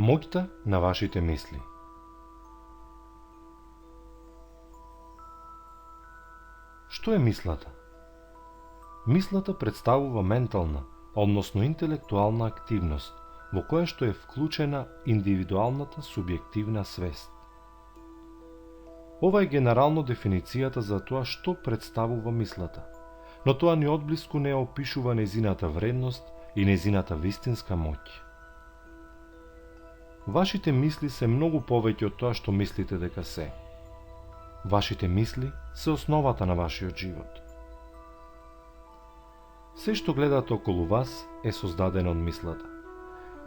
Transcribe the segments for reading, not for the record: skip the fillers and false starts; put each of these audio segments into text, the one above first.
Моќта на вашите мисли. Што е мислата? Мислата представува ментална, односно интелектуална активност, во која што е вклучена индивидуалната субјективна свест. Ова е генерално дефиницијата за тоа што представува мислата, но тоа ни одблиску не опишува нејзината вредност и нејзината вистинска моќ. Вашите мисли се многу повеќе од тоа што мислите дека се. Вашите мисли се основата на вашиот живот. Се што гледате околу вас е создадено од мислата.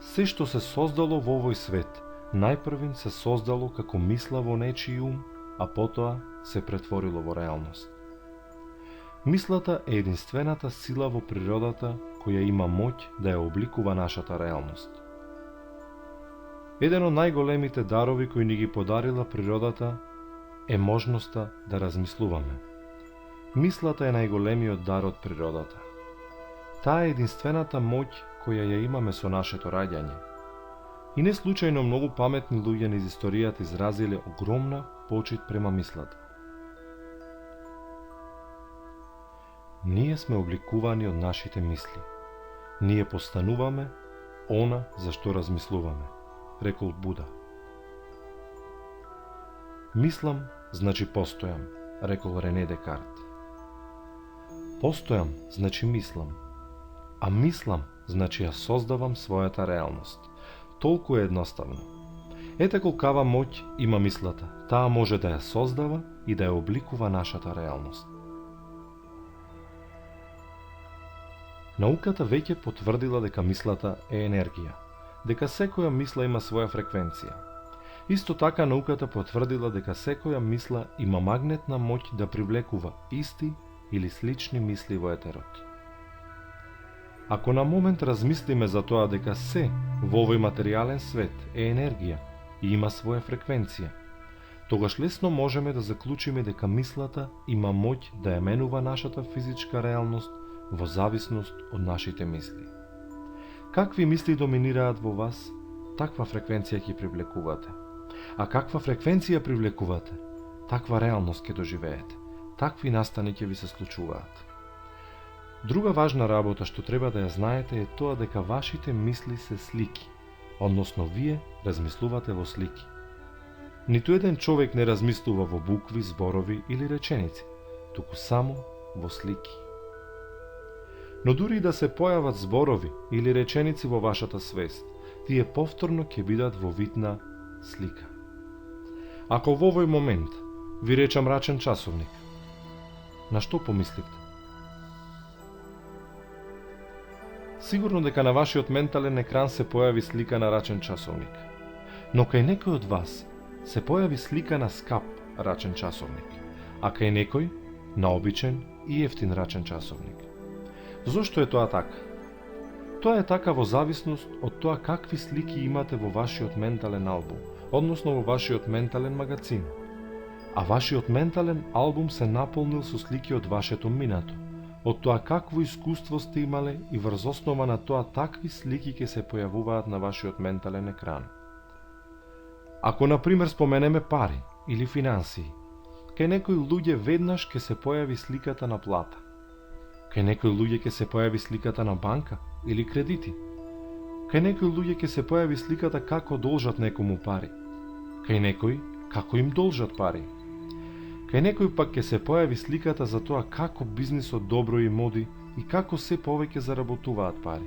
Се што се создало во овој свет, најпрвин се создало како мисла во нечиј ум, а потоа се претворило во реалност. Мислата е единствената сила во природата која има моќ да ја обликува нашата реалност. Еден од најголемите дарови кои ни ги подарила природата е можноста да размислуваме. Мислата е најголемиот дар од природата. Таа е единствената моќ која ја имаме со нашето раѓање. И не случајно многу паметни луѓе низ историјата изразиле огромна почит према мислата. Ние сме обликувани од нашите мисли. Ние постануваме она за што размислуваме, рекол Буда. Мислам, значи постојам, рекол Рене Декарт. Постојам, значи мислам. А мислам, значи ја создавам својата реалност. Толку е едноставно. Ете колкава моќ има мислата. Таа може да ја создава и да ја обликува нашата реалност. Науката веќе потврдила дека мислата е енергија, дека секоја мисла има своја фреквенција. Исто така науката потврдила дека секоја мисла има магнетна моќ да привлекува исти или слични мисли во етерот. Ако на момент размислиме за тоа дека се во овој материјален свет е енергија и има своја фреквенција, тогаш лесно можеме да заклучиме дека мислата има моќ да ја менува нашата физичка реалност во зависност од нашите мисли. Какви мисли доминираат во вас, таква фреквенција ќе привлекувате. А каква фреквенција привлекувате, таква реалност ќе доживеете. Такви настани ќе ви се случуваат. Друга важна работа што треба да ја знаете е тоа дека вашите мисли се слики, односно вие размислувате во слики. Ниту еден човек не размислува во букви, зборови или реченици, туку само во слики. Но дури и да се појават зборови или реченици во вашата свест, тие повторно ќе бидат во вид на слика. Ако во овој момент ви речам рачен часовник, на што помисливте? Сигурно дека на вашиот ментален екран се појави слика на рачен часовник, но кај некој од вас се појави слика на скап рачен часовник, а кај некој на обичен и ефтин рачен часовник. Зошто е тоа така? Тоа е така во зависност од тоа какви слики имате во вашиот ментален албум, односно во вашиот ментален магазин. А вашиот ментален албум се наполнил со слики од вашето минато, од тоа какво искуство сте имале и врз основа на тоа такви слики ќе се појавуваат на вашиот ментален екран. Ако, например, споменеме пари или финансии, кај некои луѓе веднаш ќе се појави сликата на плата. Кај некои луѓе ќе се појави сликата на банка или кредити. Кај некои луѓе ќе се појави сликата како должат некому пари. Кај некои како им должат пари. Кај некој пак ќе се појави сликата за тоа како бизнисот добро им оди и како се повеќе заработуваат пари.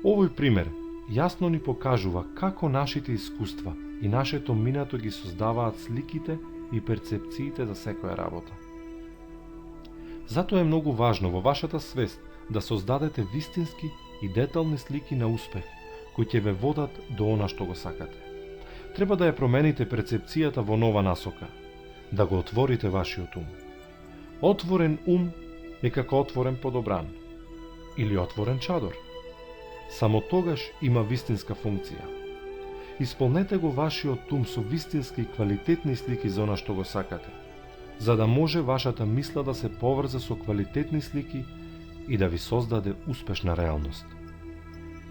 Овој пример јасно ни покажува како нашите искуства и нашето минато ги создаваат сликите и перцепциите за секоја работа. Затоа е многу важно во вашата свест да создадете вистински и детални слики на успех, кои ќе ве водат до она што го сакате. Треба да ја промените перцепцијата во нова насока, да го отворите вашиот ум. Отворен ум е како отворен подобран или отворен чадор. Само тогаш има вистинска функција. Исполнете го вашиот ум со вистински и квалитетни слики за она што го сакате, за да може вашата мисла да се поврзе со квалитетни слики и да ви создаде успешна реалност.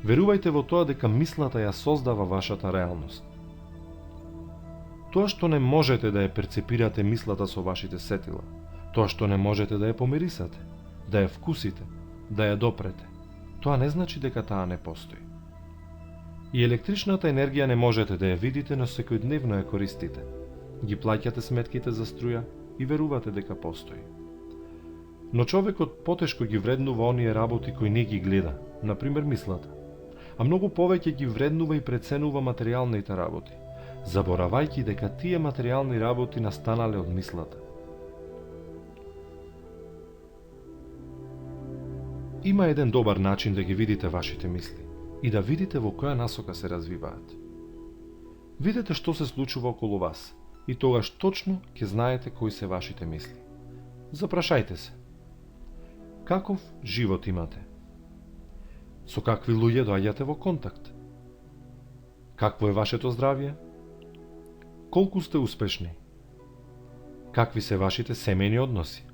Верувајте во тоа дека мислата ја создава вашата реалност. Тоа што не можете да ја перцепирате мислата со вашите сетила, тоа што не можете да ја помирисате, да ја вкусите, да ја допрете, тоа не значи дека таа не постои. И електричната енергија не можете да ја видите, но секојдневно ја користите. Ги плаќате сметките за струја и верувате дека постои. Но човекот потешко ги вреднува оние работи кои не ги гледа, например мислата, а многу повеќе ги вреднува и преценува материјалните работи, заборавајќи дека тие материјални работи настанале од мислата. Има еден добар начин да ги видите вашите мисли и да видите во која насока се развиваат. Видете што се случува околу вас и тогаш точно ќе знаете кои се вашите мисли. Запрашајте се. Каков живот имате? Со какви луѓе доаѓате во контакт? Какво е вашето здравје? Колку сте успешни? Какви се вашите семејни односи?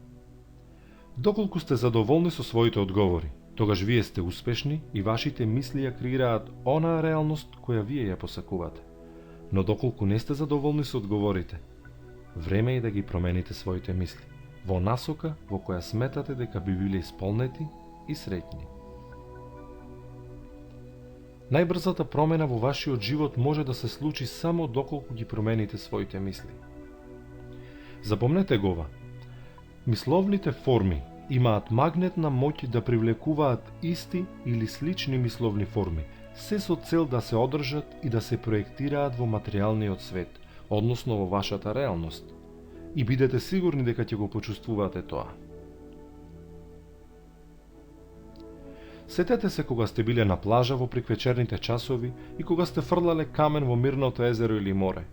Доколку сте задоволни со своите одговори, тогаш вие сте успешни и вашите мисли ја креираат онаа реалност која вие ја посакувате. Но доколку не сте задоволни со одговорите, време е да ги промените своите мисли во насока во која сметате дека би биле исполнети и среќни. Најбрзата промена во вашиот живот може да се случи само доколку ги промените своите мисли. Запомнете го ова. Мисловните форми имаат магнетна моќ да привлекуваат исти или слични мисловни форми, се со цел да се одржат и да се проектираат во материјалниот свет, односно во вашата реалност. И бидете сигурни дека ќе го почувствувате тоа. Сетете се кога сте биле на плажа во приквечерните часови и кога сте фрлале камен во мирното езеро или море.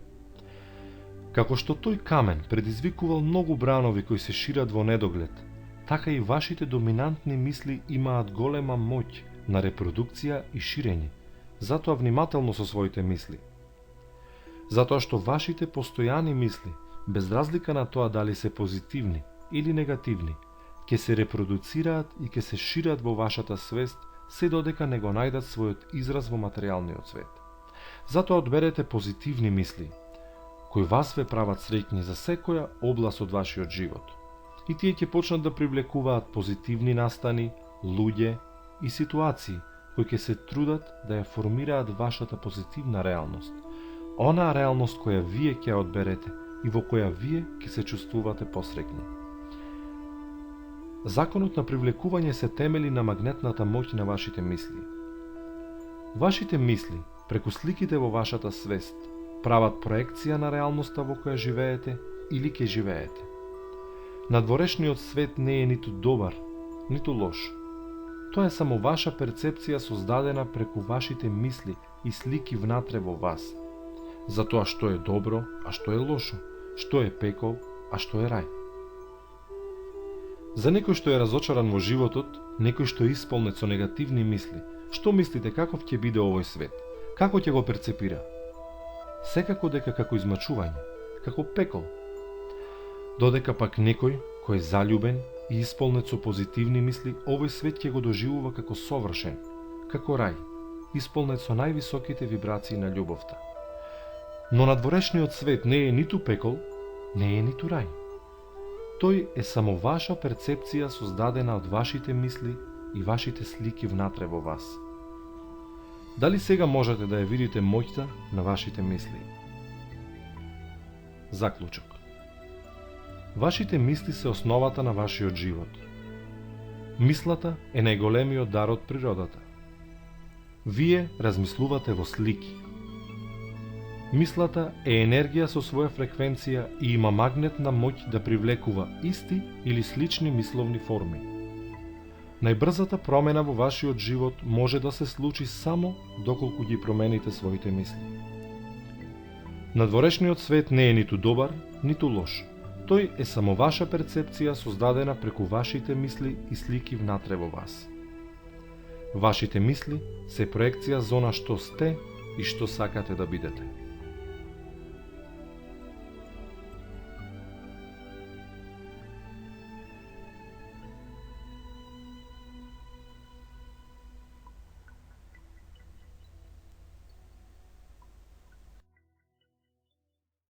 Како што тој камен предизвикувал многу бранови кои се шират во недоглед, така и вашите доминантни мисли имаат голема моќ на репродукција и ширење. Затоа внимателно со своите мисли. Затоа што вашите постојани мисли, без разлика на тоа дали се позитивни или негативни, ќе се репродуцираат и ќе се шират во вашата свест се додека не го најдат својот израз во материјалниот свет. Затоа одберете позитивни мисли, кои вас ве прават среќни за секоја област од вашиот живот. И тие ќе почнат да привлекуваат позитивни настани, луѓе и ситуации кои ќе се трудат да ја формираат вашата позитивна реалност. Онаа реалност која вие ќе ја одберете и во која вие ќе се чувствувате посреќни. Законот на привлекување се темели на магнетната моќ на вашите мисли. Вашите мисли, преку сликите во вашата свест, прават проекција на реалноста во која живеете или ќе живеете. Надворешниот свет не е ниту добар, ниту лош. Тоа е само ваша перцепција создадена преку вашите мисли и слики внатре во вас. За тоа што е добро, а што е лошо, што е пекол, а што е рај. За некој што е разочаран во животот, некој што е исполнет со негативни мисли, што мислите каков ќе биде овој свет? Како ќе го перцепира? Секако дека како измачување, како пекол. Додека пак некој кој е заљубен и исполнет со позитивни мисли, овој свет ќе го доживува како совршен, како рај, исполнет со највисоките вибрации на љубовта. Но надворешниот свет не е ниту пекол, не е ниту рај. Тој е само ваша перцепција создадена од вашите мисли и вашите слики внатре во вас. Дали сега можете да ја видите моќта на вашите мисли? Заклучок. Вашите мисли се основата на вашиот живот. Мислата е најголемиот дар од природата. Вие размислувате во слики. Мислата е енергија со своја фреквенција и има магнетна моќ да привлекува исти или слични мисловни форми. Најбрзата промена во вашиот живот може да се случи само доколку ги промените своите мисли. Надворешниот свет не е ниту добар, ниту лош. Тој е само ваша перцепција создадена преку вашите мисли и слики внатре во вас. Вашите мисли се проекција за она што сте и што сакате да бидете.